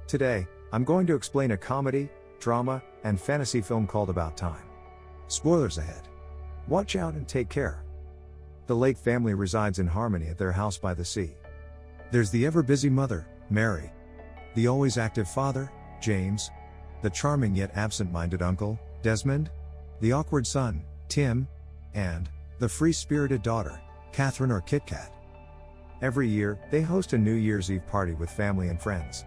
Today, I'm going to explain a comedy, drama, and fantasy film called About Time. Spoilers ahead. Watch out and take care. The Lake family resides in harmony at their house by the sea. There's the ever-busy mother, Mary. The always active father, James. The charming yet absent-minded uncle, Desmond. The awkward son, Tim. And the free-spirited daughter, Catherine or Kit Kat. Every year, they host a New Year's Eve party with family and friends.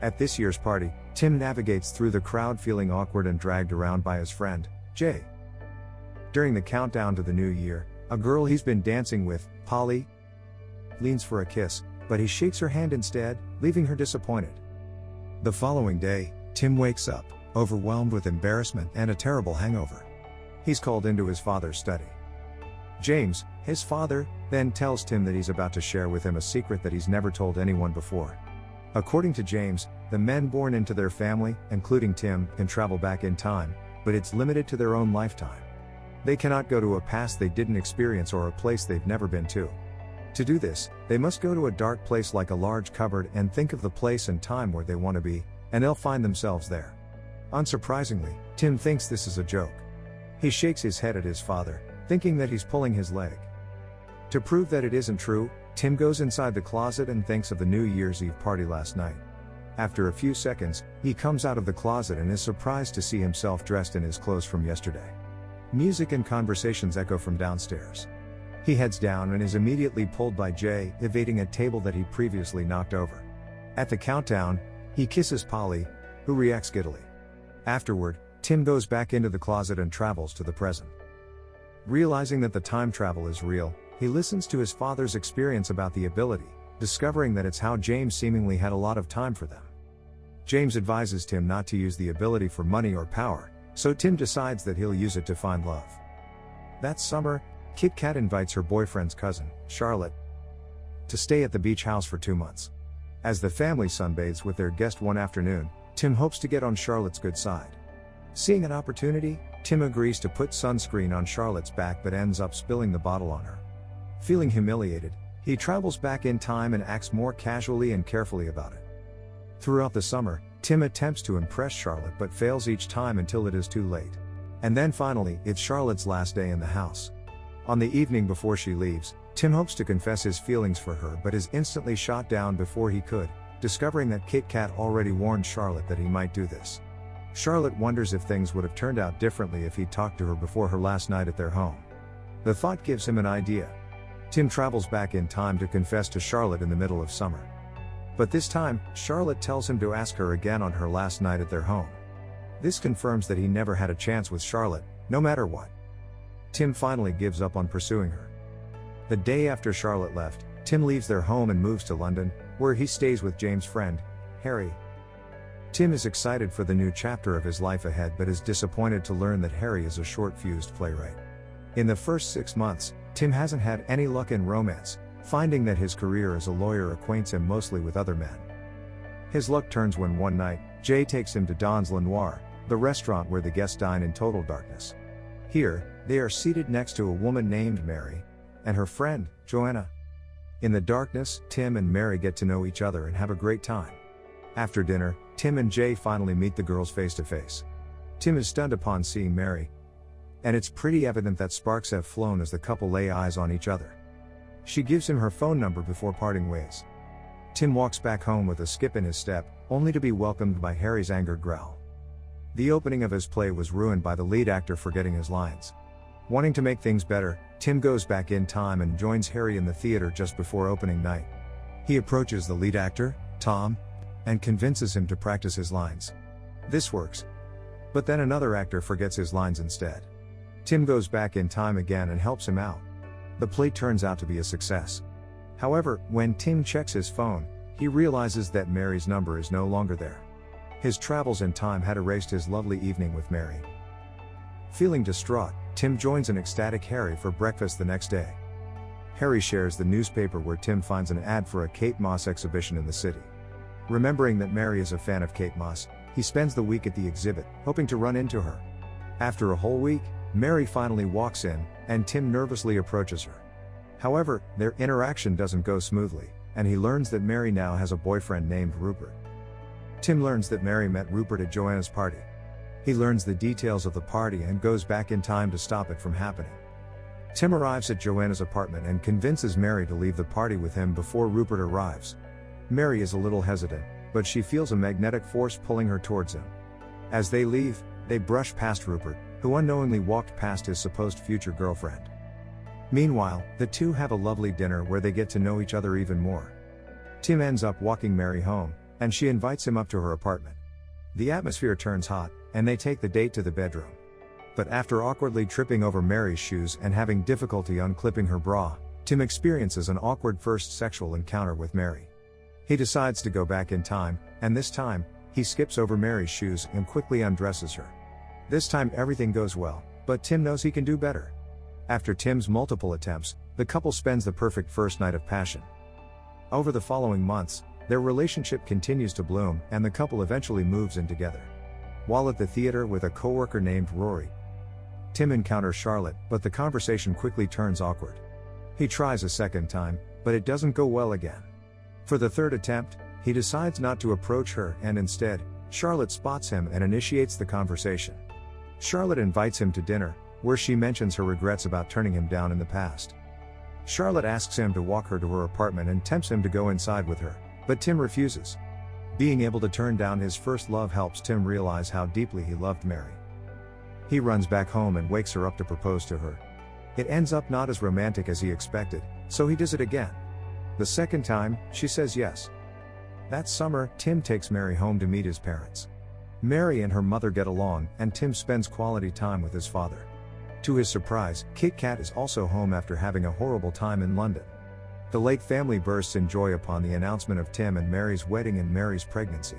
At this year's party, Tim navigates through the crowd feeling awkward and dragged around by his friend, Jay. During the countdown to the new year, a girl he's been dancing with, Polly, leans for a kiss, but he shakes her hand instead, leaving her disappointed. The following day, Tim wakes up, overwhelmed with embarrassment and a terrible hangover. He's called into his father's study. James, his father, then tells Tim that he's about to share with him a secret that he's never told anyone before. According to James, the men born into their family, including Tim, can travel back in time, but it's limited to their own lifetime. They cannot go to a past they didn't experience or a place they've never been to. To do this, they must go to a dark place like a large cupboard and think of the place and time where they want to be, and they'll find themselves there. Unsurprisingly, Tim thinks this is a joke. He shakes his head at his father, thinking that he's pulling his leg. To prove that it isn't true, Tim goes inside the closet and thinks of the New Year's Eve party last night. After a few seconds, he comes out of the closet and is surprised to see himself dressed in his clothes from yesterday. Music and conversations echo from downstairs. He heads down and is immediately pulled by Jay, evading a table that he previously knocked over. At the countdown, he kisses Polly, who reacts giddily. Afterward, Tim goes back into the closet and travels to the present. Realizing that the time travel is real, he listens to his father's experience about the ability, discovering that it's how James seemingly had a lot of time for them. James advises Tim not to use the ability for money or power, so Tim decides that he'll use it to find love. That summer, Kit Kat invites her boyfriend's cousin, Charlotte, to stay at the beach house for 2 months. As the family sunbathes with their guest one afternoon, Tim hopes to get on Charlotte's good side. Seeing an opportunity, Tim agrees to put sunscreen on Charlotte's back but ends up spilling the bottle on her. Feeling humiliated, he travels back in time and acts more casually and carefully about it. Throughout the summer, Tim attempts to impress Charlotte but fails each time until it is too late. And then finally, it's Charlotte's last day in the house. On the evening before she leaves, Tim hopes to confess his feelings for her but is instantly shot down before he could, discovering that Kit Kat already warned Charlotte that he might do this. Charlotte wonders if things would have turned out differently if he'd talked to her before her last night at their home. The thought gives him an idea. Tim travels back in time to confess to Charlotte in the middle of summer. But this time, Charlotte tells him to ask her again on her last night at their home. This confirms that he never had a chance with Charlotte, no matter what. Tim finally gives up on pursuing her. The day after Charlotte left, Tim leaves their home and moves to London, where he stays with James' friend, Harry. Tim is excited for the new chapter of his life ahead but is disappointed to learn that Harry is a short-fused playwright. In the first 6 months, Tim hasn't had any luck in romance, finding that his career as a lawyer acquaints him mostly with other men. His luck turns when one night, Jay takes him to Don's Le Noir, the restaurant where the guests dine in total darkness. Here, they are seated next to a woman named Mary, and her friend, Joanna. In the darkness, Tim and Mary get to know each other and have a great time. After dinner, Tim and Jay finally meet the girls face to face. Tim is stunned upon seeing Mary, and it's pretty evident that sparks have flown as the couple lay eyes on each other. She gives him her phone number before parting ways. Tim walks back home with a skip in his step, only to be welcomed by Harry's angered growl. The opening of his play was ruined by the lead actor forgetting his lines. Wanting to make things better, Tim goes back in time and joins Harry in the theater just before opening night. He approaches the lead actor, Tom, and convinces him to practice his lines. This works. But then another actor forgets his lines instead. Tim goes back in time again and helps him out. The play turns out to be a success. However, when Tim checks his phone, he realizes that Mary's number is no longer there. His travels in time had erased his lovely evening with Mary. Feeling distraught, Tim joins an ecstatic Harry for breakfast the next day. Harry shares the newspaper where Tim finds an ad for a Kate Moss exhibition in the city. Remembering that Mary is a fan of Kate Moss, he spends the week at the exhibit, hoping to run into her. After a whole week, Mary finally walks in, and Tim nervously approaches her. However, their interaction doesn't go smoothly, and he learns that Mary now has a boyfriend named Rupert. Tim learns that Mary met Rupert at Joanna's party. He learns the details of the party and goes back in time to stop it from happening. Tim arrives at Joanna's apartment and convinces Mary to leave the party with him before Rupert arrives. Mary is a little hesitant, but she feels a magnetic force pulling her towards him. As they leave, they brush past Rupert, who unknowingly walked past his supposed future girlfriend. Meanwhile, the two have a lovely dinner where they get to know each other even more. Tim ends up walking Mary home, and she invites him up to her apartment. The atmosphere turns hot, and they take the date to the bedroom. But after awkwardly tripping over Mary's shoes and having difficulty unclipping her bra, Tim experiences an awkward first sexual encounter with Mary. He decides to go back in time, and this time, he skips over Mary's shoes and quickly undresses her. This time everything goes well, but Tim knows he can do better. After Tim's multiple attempts, the couple spends the perfect first night of passion. Over the following months, their relationship continues to bloom, and the couple eventually moves in together. While at the theater with a coworker named Rory, Tim encounters Charlotte, but the conversation quickly turns awkward. He tries a second time, but it doesn't go well again. For the third attempt, he decides not to approach her, and instead, Charlotte spots him and initiates the conversation. Charlotte invites him to dinner, where she mentions her regrets about turning him down in the past. Charlotte asks him to walk her to her apartment and tempts him to go inside with her, but Tim refuses. Being able to turn down his first love helps Tim realize how deeply he loved Mary. He runs back home and wakes her up to propose to her. It ends up not as romantic as he expected, so he does it again. The second time, she says yes. That summer, Tim takes Mary home to meet his parents. Mary and her mother get along, and Tim spends quality time with his father. To his surprise, Kit Kat is also home after having a horrible time in London. The Lake family bursts in joy upon the announcement of Tim and Mary's wedding and Mary's pregnancy.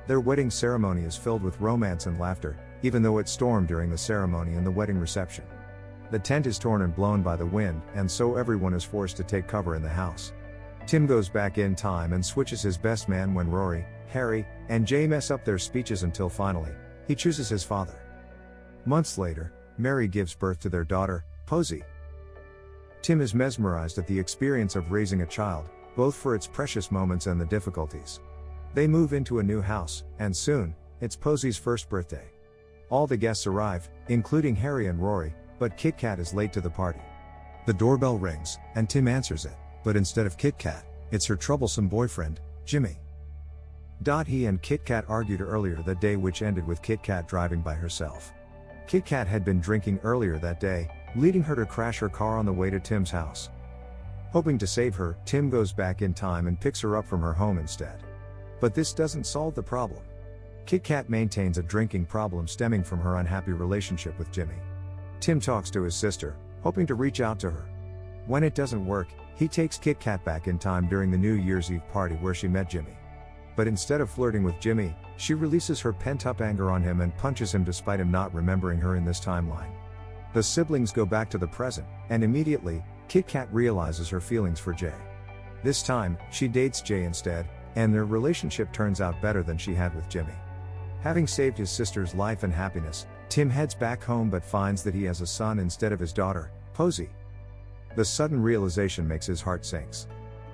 Their wedding ceremony is filled with romance and laughter, even though it stormed during the ceremony and the wedding reception. The tent is torn and blown by the wind, and so everyone is forced to take cover in the house. Tim goes back in time and switches his best man when Rory, Harry, and Jay mess up their speeches until finally, he chooses his father. Months later, Mary gives birth to their daughter, Posey. Tim is mesmerized at the experience of raising a child, both for its precious moments and the difficulties. They move into a new house, and soon, it's Posey's first birthday. All the guests arrive, including Harry and Rory, but Kit Kat is late to the party. The doorbell rings, and Tim answers it, but instead of Kit Kat, it's her troublesome boyfriend, Jimmy. He and Kit Kat argued earlier that day, which ended with Kit Kat driving by herself. Kit Kat had been drinking earlier that day, leading her to crash her car on the way to Tim's house. Hoping to save her, Tim goes back in time and picks her up from her home instead. But this doesn't solve the problem. Kit Kat maintains a drinking problem stemming from her unhappy relationship with Jimmy. Tim talks to his sister, hoping to reach out to her. When it doesn't work, he takes Kit Kat back in time during the New Year's Eve party where she met Jimmy. But instead of flirting with Jimmy, she releases her pent-up anger on him and punches him despite him not remembering her in this timeline. The siblings go back to the present, and immediately, Kit Kat realizes her feelings for Jay. This time, she dates Jay instead, and their relationship turns out better than she had with Jimmy. Having saved his sister's life and happiness, Tim heads back home but finds that he has a son instead of his daughter, Posey. The sudden realization makes his heart sinks.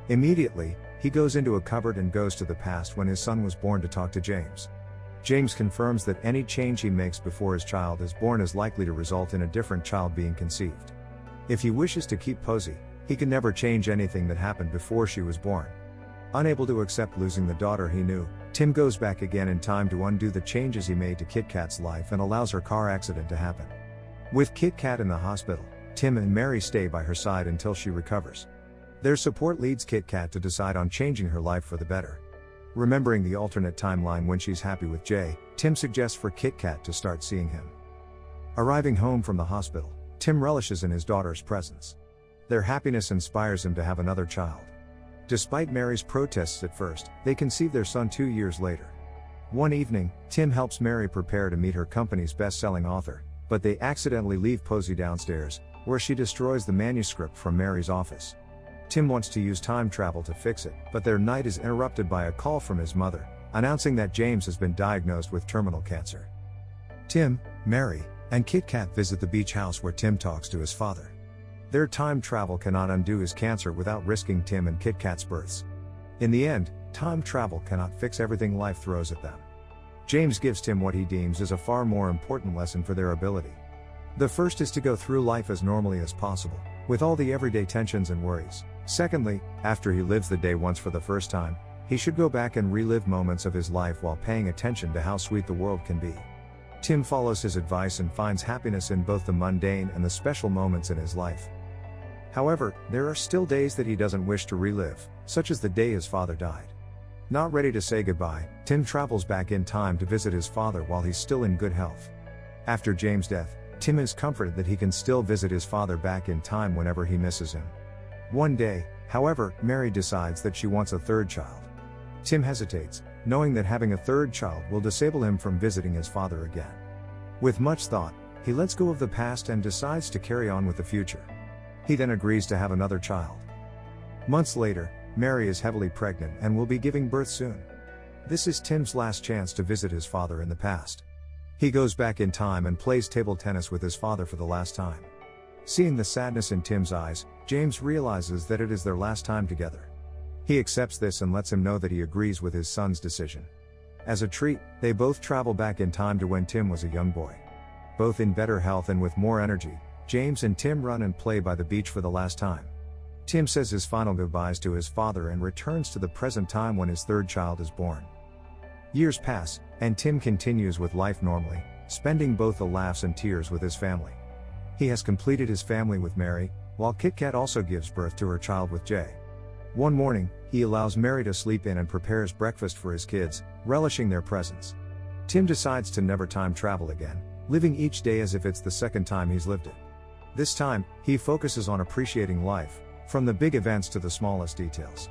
Immediately, he goes into a cupboard and goes to the past when his son was born to talk to James. James confirms that any change he makes before his child is born is likely to result in a different child being conceived. If he wishes to keep Posey, he can never change anything that happened before she was born. Unable to accept losing the daughter he knew, Tim goes back again in time to undo the changes he made to Kit Kat's life and allows her car accident to happen. With Kit Kat in the hospital, Tim and Mary stay by her side until she recovers. Their support leads Kit Kat to decide on changing her life for the better. Remembering the alternate timeline when she's happy with Jay, Tim suggests for Kit Kat to start seeing him. Arriving home from the hospital, Tim relishes in his daughter's presence. Their happiness inspires him to have another child. Despite Mary's protests at first, they conceive their son 2 years later. One evening, Tim helps Mary prepare to meet her company's best-selling author, but they accidentally leave Posey downstairs, where she destroys the manuscript from Mary's office. Tim wants to use time travel to fix it, but their night is interrupted by a call from his mother, announcing that James has been diagnosed with terminal cancer. Tim, Mary, and Kit Kat visit the beach house where Tim talks to his father. Their time travel cannot undo his cancer without risking Tim and Kit Kat's births. In the end, time travel cannot fix everything life throws at them. James gives Tim what he deems is a far more important lesson for their ability. The first is to go through life as normally as possible, with all the everyday tensions and worries. Secondly, after he lives the day once for the first time, he should go back and relive moments of his life while paying attention to how sweet the world can be. Tim follows his advice and finds happiness in both the mundane and the special moments in his life. However, there are still days that he doesn't wish to relive, such as the day his father died. Not ready to say goodbye, Tim travels back in time to visit his father while he's still in good health. After James' death, Tim is comforted that he can still visit his father back in time whenever he misses him. One day, however, Mary decides that she wants a third child. Tim hesitates, knowing that having a third child will disable him from visiting his father again. With much thought, he lets go of the past and decides to carry on with the future. He then agrees to have another child. Months later, Mary is heavily pregnant and will be giving birth soon. This is Tim's last chance to visit his father in the past. He goes back in time and plays table tennis with his father for the last time. Seeing the sadness in Tim's eyes, James realizes that it is their last time together. He accepts this and lets him know that he agrees with his son's decision. As a treat, they both travel back in time to when Tim was a young boy. Both in better health and with more energy, James and Tim run and play by the beach for the last time. Tim says his final goodbyes to his father and returns to the present time when his third child is born. Years pass, and Tim continues with life normally, spending both the laughs and tears with his family. He has completed his family with Mary, while Kit Kat also gives birth to her child with Jay. One morning, he allows Mary to sleep in and prepares breakfast for his kids, relishing their presence. Tim decides to never time travel again, living each day as if it's the second time he's lived it. This time, he focuses on appreciating life, from the big events to the smallest details.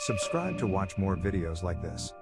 Subscribe to watch more videos like this.